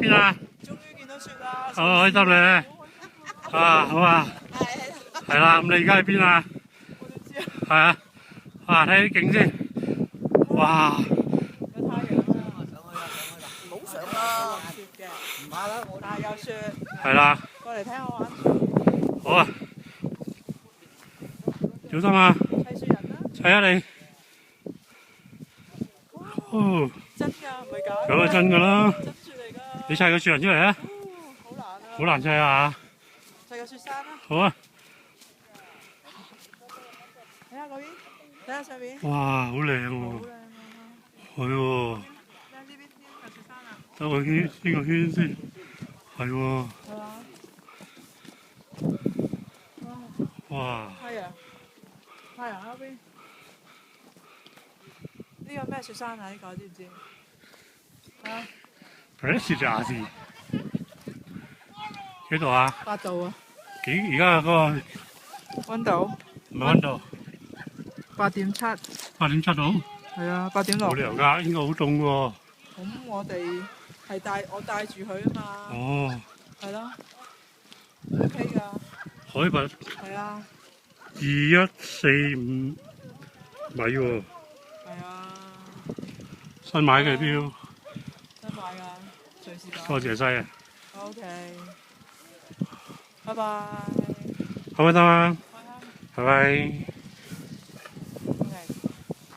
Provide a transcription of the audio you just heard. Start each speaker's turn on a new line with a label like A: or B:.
A: 邊啊？
B: 終於見到雪啦！
A: 開心咧！好啊！係啦，咁你而家喺邊啊？
B: 我都知啊。
A: 係啊！哇，睇啲景先。哇！
B: 有太陽啦！唔好上啦！雪嘅，唔怕啦，但係有雪。
A: 係啦。
B: 過嚟睇我玩雪。
A: 好啊！小心啊！
B: 砌雪人啦！
A: 砌啊你！哦，
B: 真㗎，唔係假嘅。
A: 咁係真㗎啦！
B: 真雪嚟㗎。
A: 你砌個雪人出嚟啊！
B: 好難啊！
A: 好難砌啊！
B: 砌個雪山啦！
A: 好啊！
B: 睇下嗰邊，睇下上邊。
A: 哇，好靚喎！
B: 好靚啊！
A: 係喎。
B: 睇呢邊有雪山啊！
A: 兜個圈，圈個圈先。係喎。
B: 係嘛？
A: 哇！
B: 太陽，太陽嗰邊。呢個咩雪山啊？呢個知唔知？啊
A: Presidency 幾度啊
B: ？8度啊！
A: 而家嗰個
B: 溫度
A: 唔係溫度
B: 8.7。
A: 8.7度。
B: 係啊，8.6。
A: 冇理由㗎，應該好凍喎。
B: 咁我哋係我帶住佢啊嘛。
A: 哦。
B: 係咯。OK 㗎。
A: 海拔
B: 係啊。
A: 2145米喎。
B: 係啊。
A: 新買嘅錶。
B: 新買㗎，隨時買。
A: 多謝晒啊。
B: OK。拜拜。
A: 開心啊！拜拜。